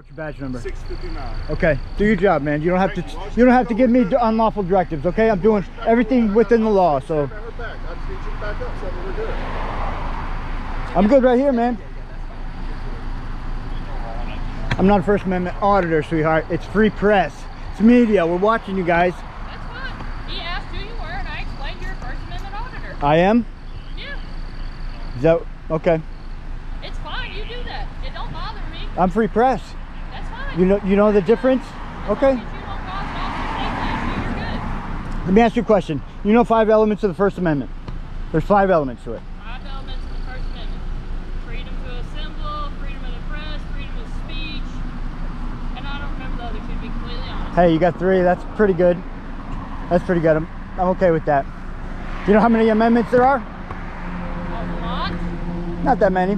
What's your badge number? 659. Okay, do your job, man. You don't have to give me unlawful directives, okay? I'm doing everything within the law, so. I'm good right here, man. I'm not a First Amendment auditor, sweetheart. It's free press. It's media. We're watching you guys. That's fine. He asked who you were, and I explained you're a First Amendment auditor. I am? Yeah. Is that okay? It's fine. You do that. It don't bother me. I'm free press. That's fine. You know the difference? Okay. As long as you don't cause an officer safety issue, you're good. Let me ask you a question. You know 5 elements of the First Amendment? There's 5 elements to it. 5 elements of the First Amendment: freedom to assemble, freedom of the press, freedom of speech, and I don't remember the other two, to be completely honest. Hey, you got 3. That's pretty good. That's pretty good. I'm okay with that. Do you know how many amendments there are? A lot. Not that many.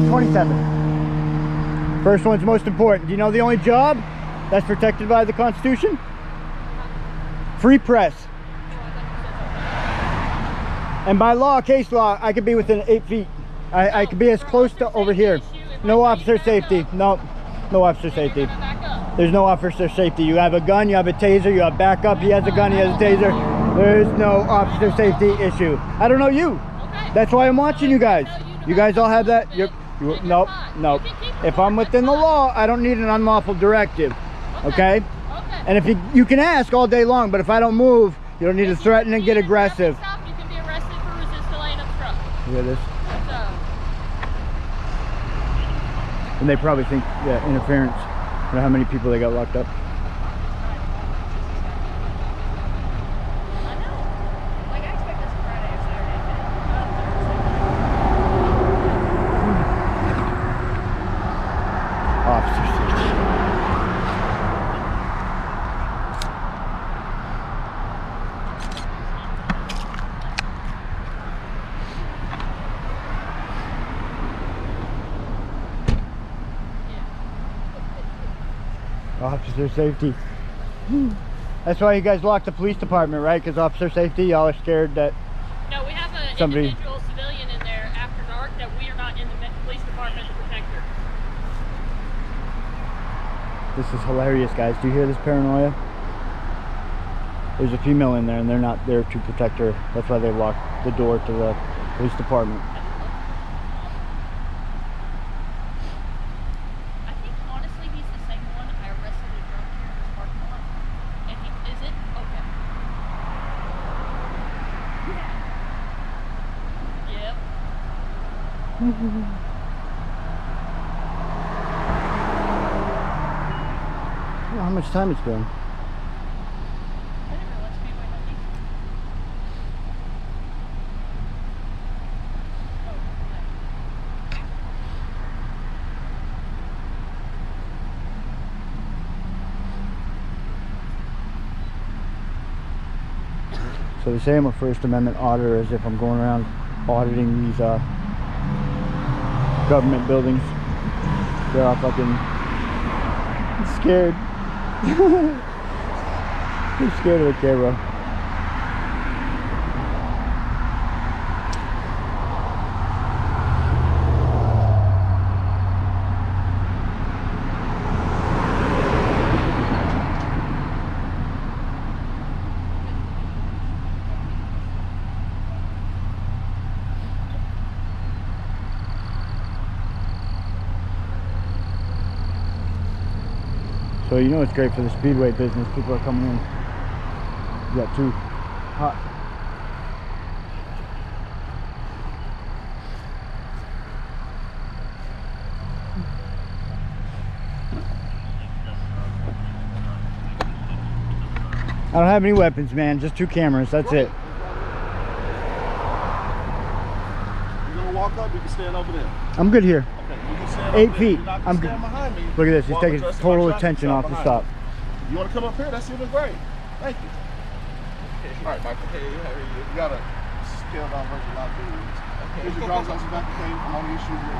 27. First one's most important. Do you know the only job that's protected by the Constitution? Free press. And by law, case law, I could be within 8 feet. I could be as close to over here. No officer safety. No officer safety. There's no officer safety. You have a gun, you have a taser, you have backup. He has a gun, he has a taser. There's no officer safety issue. I don't know you. That's why I'm watching you guys. You guys all have that? Nope. If I'm within the law, I don't need an unlawful directive. Okay? And if you can ask all day long, but if I don't move, you don't need to threaten and get aggressive. You can be arrested for resisting lane obstruction. Look at this. And they probably think that interference. I don't know how many people they got locked up. Officer safety. That's why you guys locked the police department, right? Because officer safety, y'all are scared that no, we have an individual civilian in there after dark that we are not in the police department to protect her. This is hilarious, guys. Do you hear this paranoia? There's a female in there and they're not there to protect her. That's why they locked the door to the police department. How much time it's been? So they say I'm a First Amendment auditor as if I'm going around auditing these government buildings. They're all fucking scared. They're scared of the camera. So you know it's great for the speedway business. People are coming in. You got 2 hot. I don't have any weapons, man. Just 2 cameras. That's it. You're gonna walk up. You can stand over there. I'm good here. 8 feet. I'm good. Behind me. Look at this. He's taking total attention off the stop. You want to come up here? That's even great. Thank you. All right, Michael. Hey, how are you? You got a scale down version of my videos. Here's your driver's license back. Okay, I'm only issuing you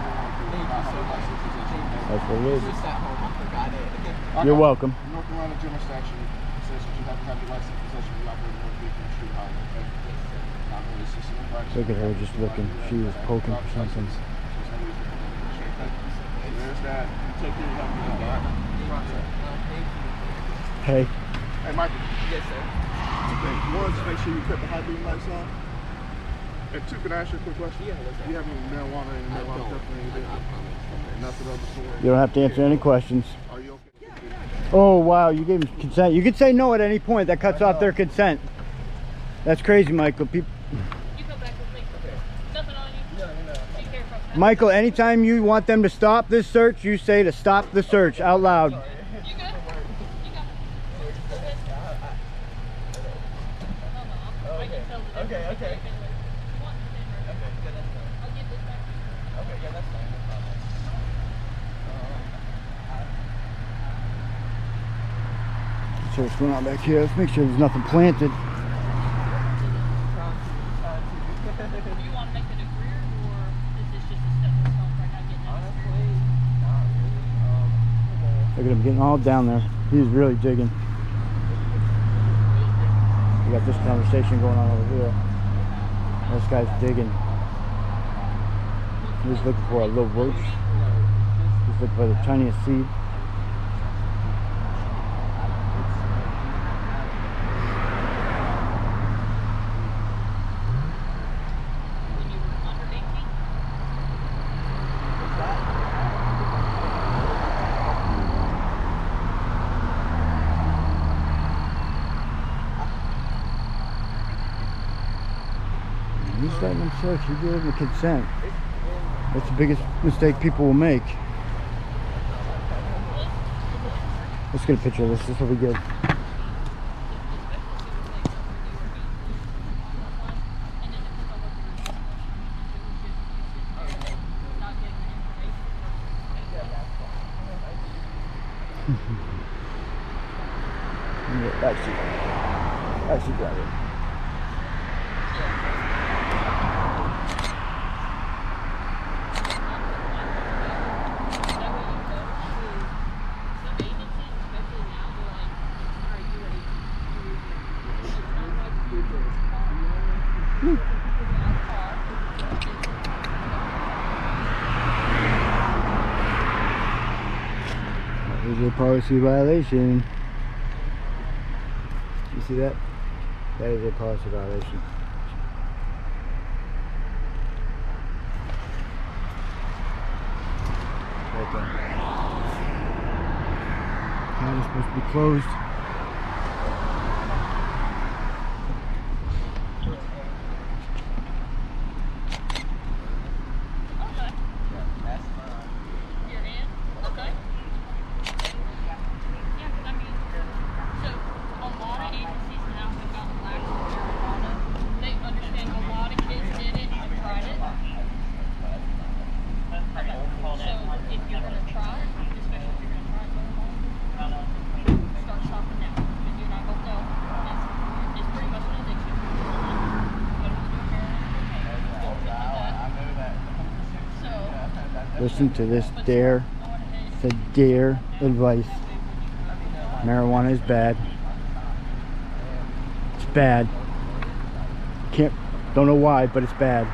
That's what it is. Just at home, I forgot it. You're welcome. North Carolina General Statute says that you have to have your license in possession of the operating motor vehicle and street highway. Okay. Not really assisting in practice. Look at her just looking. She was poking for something. Take care of your health. All right? Hey. Hey, Michael. Yes, sir. Okay, one, just make sure you cut the high beam lights on. And two, can I ask you a quick question? Yeah, what's that? Do you have any marijuana in your marijuana stuff or anything? I promise. Nothing of the sort? You don't have to answer any questions. Are you okay? Oh, wow, you gave them consent. You could say no at any point. That cuts off their consent. That's crazy, Michael. You come back with me. Okay. Nothing on you. No. Take care of Michael, anytime you want them to stop this search, you say to stop the search out loud. You good? You got it. Go ahead. I can tell the difference. Okay. You want to stand right Okay, yeah, that's fine. I'll give this back to you. Okay, yeah, that's fine. No problem. So what's going on back here? Let's make sure there's nothing planted. Do you want to make it a career, or is this just a stepping stone right now getting that experience? Not really. Look at him getting all down there. He's really digging. We got this conversation going on over here. This guy's digging. He's looking for a little roach. He's looking for the tiniest seed. When you were under 18? He's letting them search. He gave them consent. That's the biggest mistake people will make. Let's get a picture of this. This will be good. Actually grab it. There's a policy violation. You see that? That is a policy violation. Right there. Cat is supposed to be closed. Listen to this dare. It's a dare advice. Marijuana is bad. It's bad. Don't know why, but it's bad.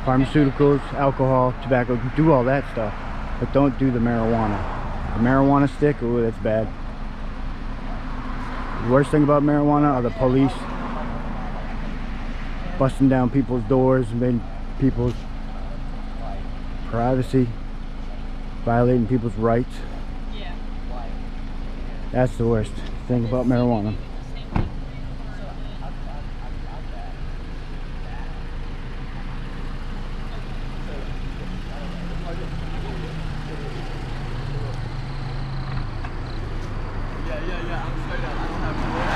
Pharmaceuticals, alcohol, tobacco, do all that stuff, but don't do the marijuana. The marijuana stick, ooh, that's bad. The worst thing about marijuana are the police busting down people's doors, invading people's privacy, violating people's rights. Yeah. That's the worst thing about marijuana. Yeah, I'm straight up. I don't have to worry.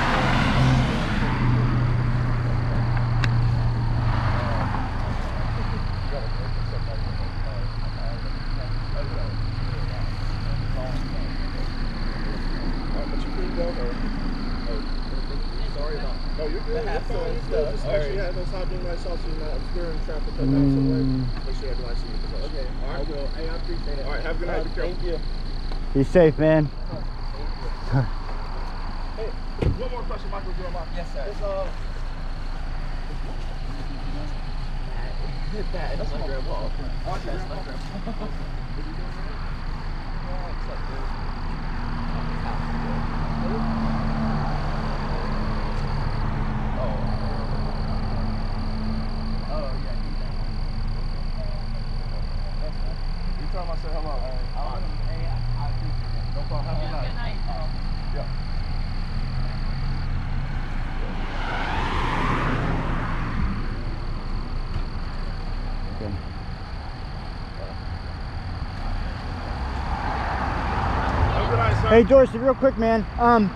Sorry about No, you're good. the hassle and stuff. Just make sure you have those high beam lights off so you're not obscuring traffic. Cut down somewhere. Make sure you have the lights in your possession. Okay, All right. I will. Hey, I appreciate it. All right, have a good night. Be careful. Thank you. Be safe, man. Hey, one more question, Michael. You're on my. Yes, sir. That's my grandpa. That's my grandpa. tell him I said hello. Hey, I appreciate it. No problem. Have a good night. Good night. Yeah. Okay. Have a good night, sir. Hey Dorsey, real quick, man.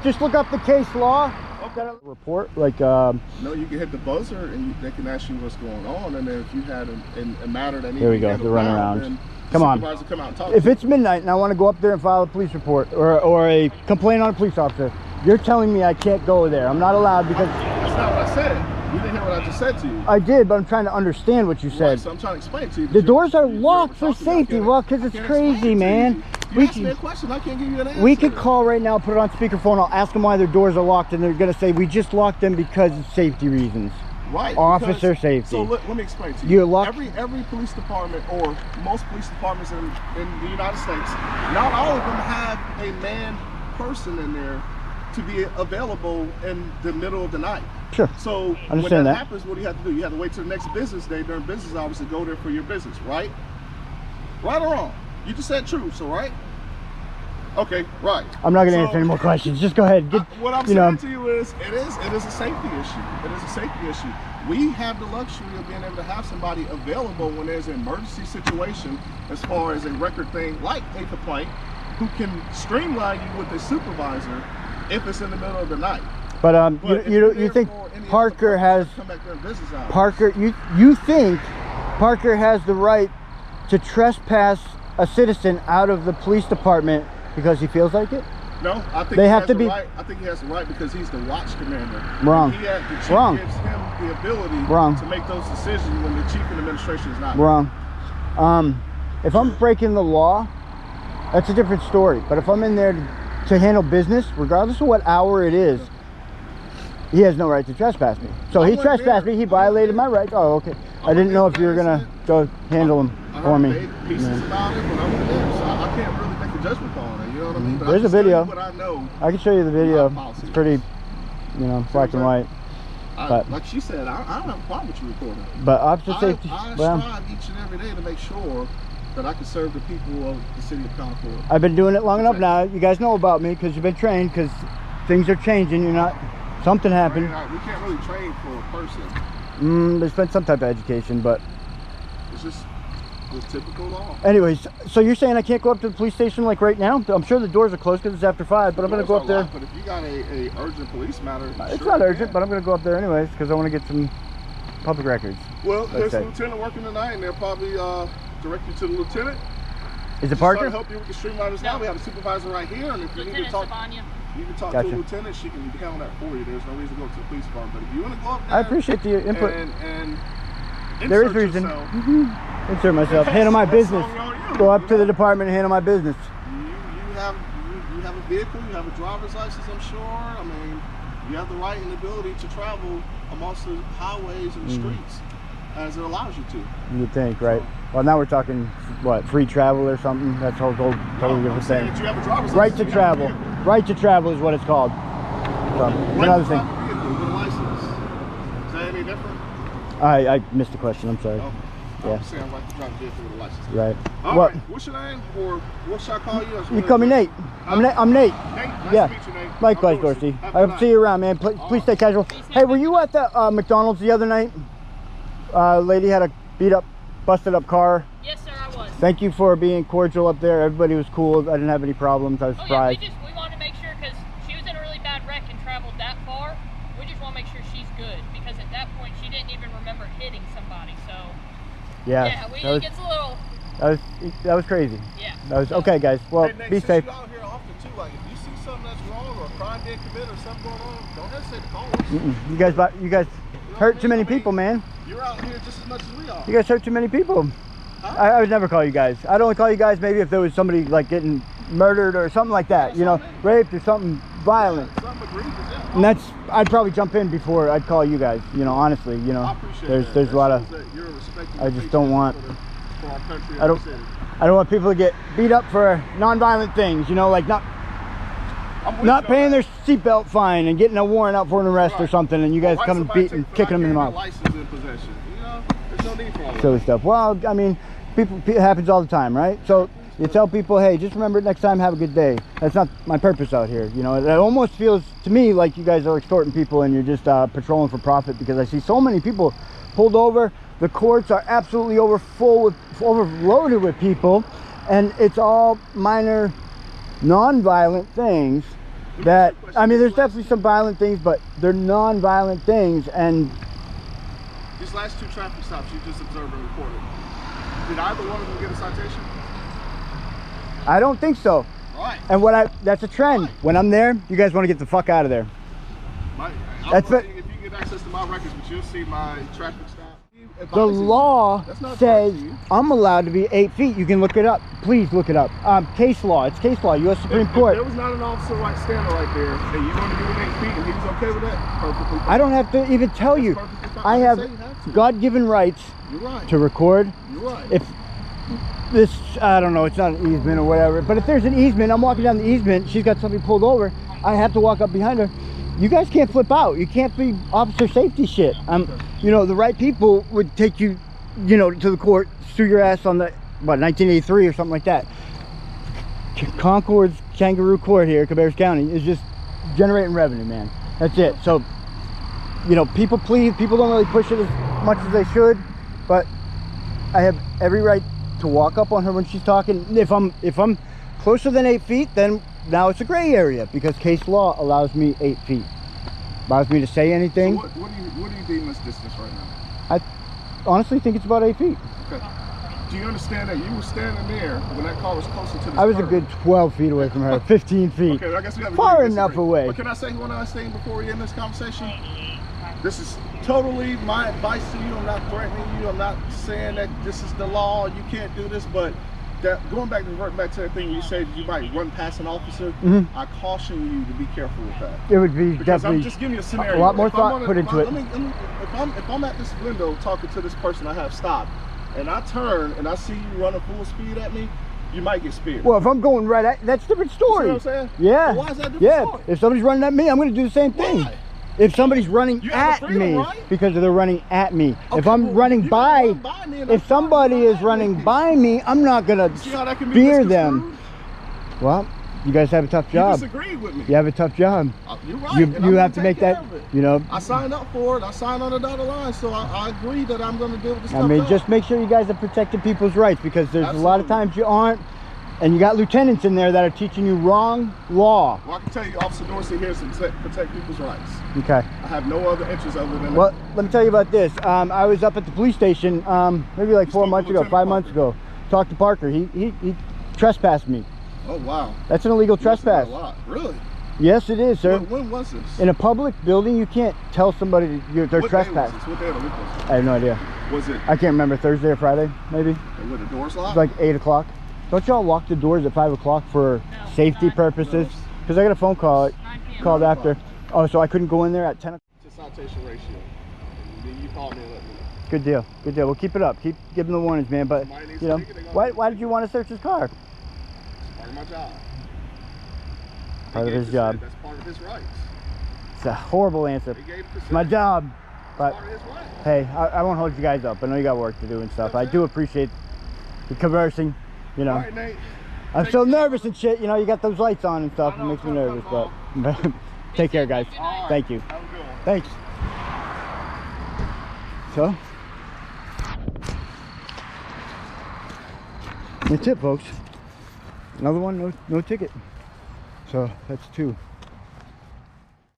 Just look up the case law. Okay. Report, like, No, you can hit the buzzer and they can ask you what's going on, and then if you had a matter that needs Here we to go, get the around, runaround. then Come on. supervisor come out and talk if to you. it's midnight and I want to go up there and file a police report or a complaint on a police officer, you're telling me I can't go there. I'm not allowed because... That's not what I said. You didn't hear what I just said to you. I did, but I'm trying to understand what you Right, said. so I'm trying to explain to you. The doors are locked for safety, well, because it's crazy, man. You asked me a question, I can't give you an answer. We could call right now, put it on speakerphone. I'll ask them why their doors are locked, and they're going to say, we just locked them because of safety reasons. Right. Officer because, safety. So let me explain to you. You're locked. Every police department, or most police departments in the United States, not all of them have a manned person in there to be available in the middle of the night. Sure. So when that happens, what do you have to do? You have to wait till the next business day during business hours to go there for your business, right? Right or wrong? You just said true, so right? Okay, right. I'm not going to answer any more questions. Just go ahead. What I'm saying to you is, it is a safety issue. It is a safety issue. We have the luxury of being able to have somebody available when there's an emergency situation, as far as a record thing like a complaint, who can streamline you with a supervisor if it's in the middle of the night. But you think Parker has you think Parker has the right to trespass a citizen out of the police department because he feels like it? No, I think they he have has to the be. Right. I think he has the right because he's the watch commander. Wrong. The chief Wrong. gives him the ability Wrong. to make those decisions when the chief and administration is not. Wrong. If I'm breaking the law, that's a different story. But if I'm in there to handle business, regardless of what hour it is, he has no right to trespass me. So he trespassed me. He violated my rights. Oh, okay. I didn't know if you were gonna go handle him for me. Pieces about it, but I was there, so I can't really make a judgment call on it. You know what I mean? But There's a video. What I know. I can show you the video. It's pretty, black and white. But like she said, I don't have a problem with you recording. But officer safety. I strive each and every day to make sure that I can serve the people of the city of Concord. I've been doing it long enough now. You guys know about me because you've been trained. Because things are changing. You're not. Something happened. We can't really train for a person. There's been some type of education, but it's just the typical law. Anyways, so you're saying I can't go up to the police station like right now? I'm sure the doors are closed because it's after 5, but I'm going to go up there. But if you got a urgent police matter, it's not urgent, but I'm going to go up there anyways because I want to get some public records. Well, there's a lieutenant working tonight, and they'll probably direct you to the lieutenant. Is it Parker? To help you with the streamliners now. We have a supervisor right here, and if you need to talk, you can talk to a lieutenant. She can handle that for you. There's no reason to go to the police department. But if you want to go up there, I appreciate the input. And there is reason. Insert myself. Handle my business. Go up to the department and handle my business. You have a vehicle. You have a driver's license. I'm sure. I mean, you have the right and ability to travel amongst the highways and the streets as it allows you to. You think, right? Well, now we're talking what, free travel or something? That's a whole totally different thing. You have a driver's license. Right to travel. Right to travel is what it's called. So, another thing. With a license. Is that any different? I missed the question. I'm sorry. Oh, yeah. I'm saying right to drive a vehicle with a license. Right. All right. What's your name, or what should I call you? You call me Nate. I'm Nate. Nate. Yeah. Nice to meet you, Nate. Likewise, Dorsey. I'll see you around, man. Please stay casual. Hey, were you at the McDonald's the other night? Lady had a beat up, busted up car. Yes, sir, I was. Thank you for being cordial up there. Everybody was cool. I didn't have any problems. I was surprised. Yeah, we wanted to make sure because she was in a really bad wreck and traveled that far. We just want to make sure she's good because at that point she didn't even remember hitting somebody. So yeah, it gets a little. That was crazy. Yeah. That was okay, guys. Well, Nate, be safe. You out here often too. Like if you see something that's wrong or a crime being committed or something going on, don't hesitate to call us. You guys hurt too many people, man. You're out here just as much as we are. You guys hurt too many people. Huh? I would never call you guys. I'd only call you guys maybe if there was somebody like getting murdered or something like that. Raped or something violent. Something egregious, yeah. And that's, I'd probably jump in before I'd call you guys. Honestly, I appreciate there's a lot of. I just don't want. I don't want people to get beat up for non-violent things. Like not paying their seatbelt fine and getting a warrant out for an arrest or something, and you guys come and kicking them in the mouth. License in possession. There's no need for all that. Silly stuff. Well, I mean, it happens all the time, right? So you tell people, hey, just remember next time, have a good day. That's not my purpose out here. You know, it almost feels to me like you guys are extorting people and you're just patrolling for profit, because I see so many people pulled over. The courts are absolutely overloaded with people, and it's all minor, non-violent things that, I mean, there's definitely some violent things, but they're non-violent things. And these last 2 traffic stops you just observed and recorded, did either one of them get a citation? I don't think so. Right. And that's a trend. Right. When I'm there, you guys want to get the fuck out of there. If you get access to my records, but you'll see my traffic stop. The law says I'm allowed to be 8 feet. You can look it up. Please look it up. Case law. It's case law. U.S. Supreme Court. If there was not an officer standing right there, and you want to do it 8 feet, and he was okay with that, perfectly fine. I don't have to even tell you. I have God-given rights to record. You're right. If this, I don't know, it's not an easement or whatever, but if there's an easement, I'm walking down the easement, she's got somebody pulled over, I have to walk up behind her. You guys can't flip out. You can't be officer safety shit. You know, the right people would take you, you know, to the court, sue your ass on the, what, 1983 or something like that. Concord's Kangaroo Court here, Cabarrus County, is just generating revenue, man. That's it. So, you know, people plead. People don't really push it as much as they should, but I have every right to walk up on her when she's talking. If I'm closer than 8 feet, then now it's a gray area, because case law allows me 8 feet. Allows me to say anything. So what do you deem this distance right now? I honestly think it's about 8 feet. Okay. Do you understand that you were standing there when that car was closer to the I was a good 12 feet away from her, 15 feet. Okay, I guess we have far enough away. But can I say one last thing before we end this conversation? This is totally my advice to you. I'm not threatening you. I'm not saying that this is the law. You can't do this, but reverting back to that thing you said you might run past an officer. I caution you to be careful with that. It would be because definitely I'm just giving you a scenario. A lot more thought put into it. If I'm at this window talking to this person I have stopped, and I turn and I see you running full speed at me, you might get speared. Well, if I'm going right at, that's a different story. You see what I'm saying? Yeah. Well, why is that a different story? If somebody's running at me, I'm going to do the same thing. Why? If somebody's running at me, right? Because they're running at me. Okay, if I'm running by me, if somebody is running by me, I'm not going to fear them. Well, you guys have a tough job. You disagree with me. You have a tough job. You're right. You have to make that, you know. I signed up for it. I signed on the dotted line, so I agree that I'm going to deal with this stuff. I mean, just make sure you guys are protecting people's rights, because there's a lot of times you aren't. And you got lieutenants in there that are teaching you wrong law. Well, I can tell you, Officer Dorsey here is to protect people's rights. Okay. I have no other interest other than well, let me tell you about this. I was up at the police station maybe like 4 months ago, 5 months ago. Talked to Parker. He trespassed me. Oh, wow. That's an illegal trespass. A lot. Really? Yes, it is, sir. When was this? In a public building, you can't tell somebody they're trespassing. What day of the week was it? I have no idea. Was it? I can't remember. Thursday or Friday, maybe. And were the doors locked? It was like 8 o'clock. Don't y'all lock the doors at 5 o'clock for safety purposes? Because I got a phone call called after. Oh, so I couldn't go in there at 10 o'clock? It's a citation ratio. Then you call me and let me know. Good deal. Good deal. We'll keep it up. Keep giving the warnings, man. But, you know, why did you want to search his car? It's part of my job. Part of his job. That's part of his rights. It's a horrible answer. It's my job. But, hey, I won't hold you guys up. I know you got work to do and stuff. I do appreciate the conversing. You know, right, Nate. I'm so nervous and shit. You know, you got those lights on and stuff. It makes me nervous, but take care, guys. Thank you. Have a good one. Thanks. So, that's it, folks. Another one, no ticket. So that's 2.